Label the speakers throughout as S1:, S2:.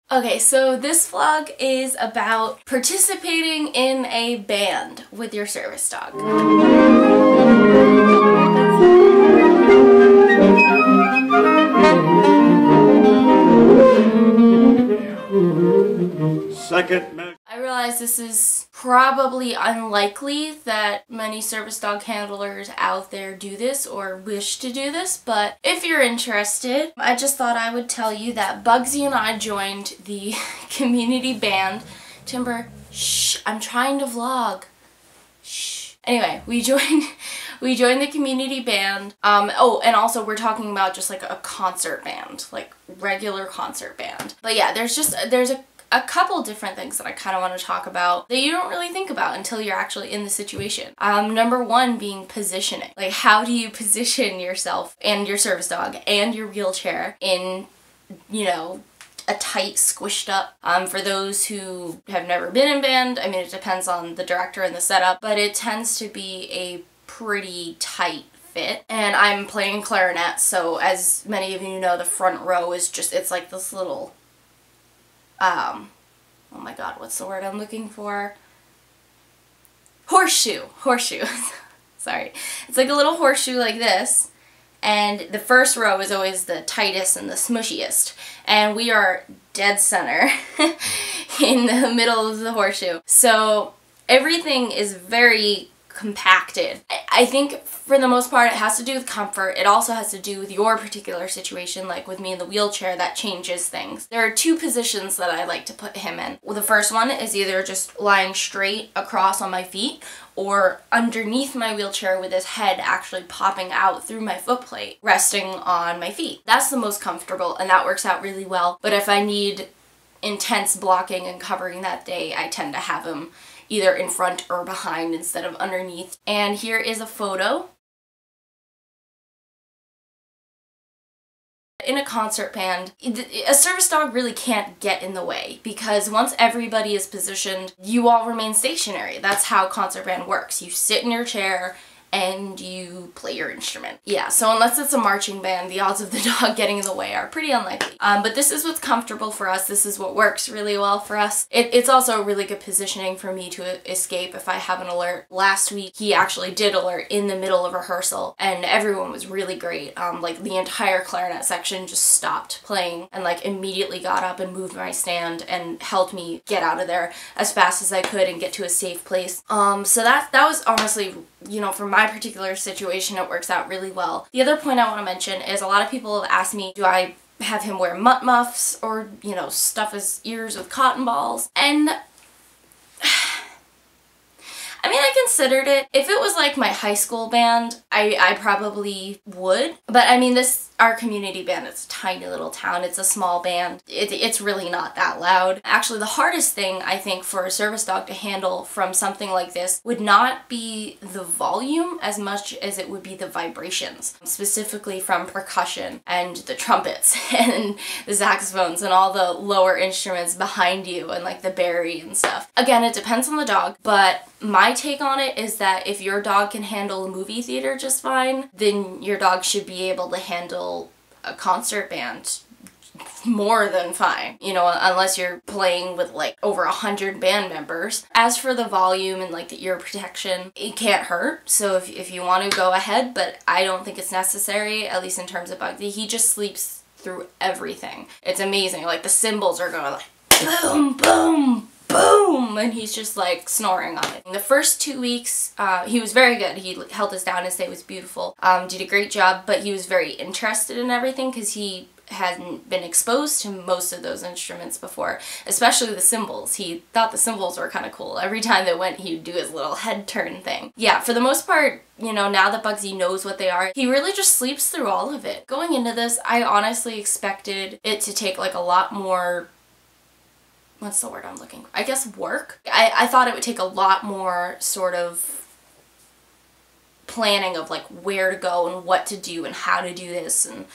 S1: Okay, so this vlog is about participating in a band with your service dog. I realize this is probably unlikely that many service dog handlers out there do this or wish to do this, but if you're interested, I just thought I would tell you that Bugsy and I joined the community band. Timber, shh, I'm trying to vlog. Shh. Anyway, we joined the community band. Oh, and also we're talking about just like a concert band, like regular concert band. But yeah, there's a couple different things that I kind of want to talk about that you don't really think about until you're actually in the situation. Number one being positioning. Like, how do you position yourself and your service dog and your wheelchair in, you know, a tight, squished up. For those who have never been in band, I mean, it depends on the director and the setup, but it tends to be a pretty tight fit. And I'm playing clarinet, so as many of you know, the front row is just, it's like this little, oh my god, what's the word I'm looking for? Horseshoe. Sorry. It's like a little horseshoe like this, and the first row is always the tightest and the smushiest, and we are dead center in the middle of the horseshoe. So everything is very compacted. I think for the most part it has to do with comfort. It also has to do with your particular situation, like with me in the wheelchair, that changes things. There are two positions that I like to put him in. Well, the first one is either just lying straight across on my feet or underneath my wheelchair with his head actually popping out through my foot plate, resting on my feet. That's the most comfortable and that works out really well. But if I need intense blocking and covering that day, I tend to have him either in front or behind instead of underneath. And here is a photo. In a concert band, a service dog really can't get in the way because once everybody is positioned, you all remain stationary. That's how concert band works. You sit in your chair and you play your instrument. Yeah, so unless it's a marching band, the odds of the dog getting in the way are pretty unlikely. But this is what's comfortable for us. This is what works really well for us. It's also a really good positioning for me to escape if I have an alert. Last week, he actually did alert in the middle of rehearsal, and everyone was really great. Like, the entire clarinet section just stopped playing and like immediately got up and moved my stand and helped me get out of there as fast as I could and get to a safe place. So that was honestly, you know, for my particular situation, it works out really well. The other point I want to mention is a lot of people have asked me, do I have him wear mutt muffs or, you know, stuff his ears with cotton balls? And I mean, I considered it. If it was like my high school band, I probably would. But I mean, our community band, it's a tiny little town. It's a small band. It's really not that loud. Actually, the hardest thing, I think, for a service dog to handle from something like this would not be the volume as much as it would be the vibrations, specifically from percussion and the trumpets and the saxophones and all the lower instruments behind you and like the bari and stuff. Again, it depends on the dog, but my take on it is that if your dog can handle a movie theater just fine, then your dog should be able to handle a concert band more than fine, you know, unless you're playing with like over 100 band members. As for the volume and like the ear protection, it can't hurt, so if you want to, go ahead, but I don't think it's necessary, at least in terms of Bugsy. He just sleeps through everything. It's amazing. Like, the cymbals are going like boom, boom, boom, and he's just like snoring on it. In the first 2 weeks, he was very good. He held us down. His stay was beautiful. Did a great job, but he was very interested in everything because he hadn't been exposed to most of those instruments before, especially the cymbals. He thought the cymbals were kind of cool. Every time they went, he'd do his little head turn thing. Yeah, for the most part, you know, now that Bugsy knows what they are, he really just sleeps through all of it. Going into this, I honestly expected it to take like a lot more, what's the word I'm looking for? I guess work. I thought it would take a lot more sort of planning of like where to go and what to do and how to do this and,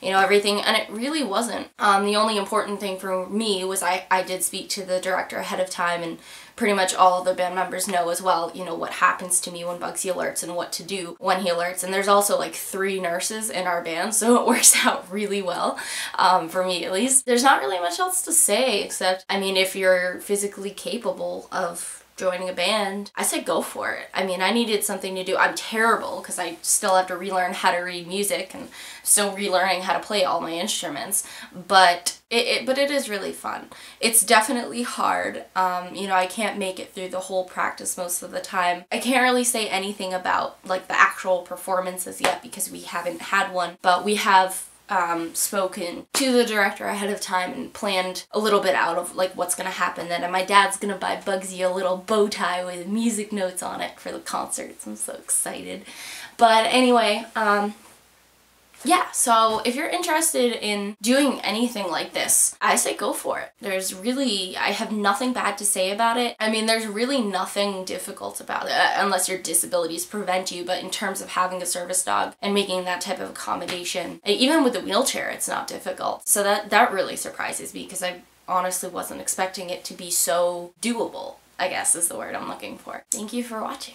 S1: you know, everything, and it really wasn't. The only important thing for me was I did speak to the director ahead of time, and pretty much all of the band members know as well, you know, what happens to me when Bugsy alerts and what to do when he alerts. And there's also like 3 nurses in our band, so it works out really well, for me at least. There's not really much else to say except, I mean, if you're physically capable of joining a band, I say go for it. I mean, I needed something to do. I'm terrible because I still have to relearn how to read music and still relearning how to play all my instruments, but it is really fun. It's definitely hard. You know, I can't make it through the whole practice most of the time. I can't really say anything about like the actual performances yet because we haven't had one, but we have spoken to the director ahead of time and planned a little bit out of like what's gonna happen then, and my dad's gonna buy Bugsy a little bow tie with music notes on it for the concerts. I'm so excited. But anyway, yeah, so if you're interested in doing anything like this, I say go for it. I have nothing bad to say about it. I mean, there's really nothing difficult about it, unless your disabilities prevent you, but in terms of having a service dog and making that type of accommodation, even with the wheelchair, it's not difficult. So that really surprises me because I honestly wasn't expecting it to be so doable, I guess is the word I'm looking for. Thank you for watching.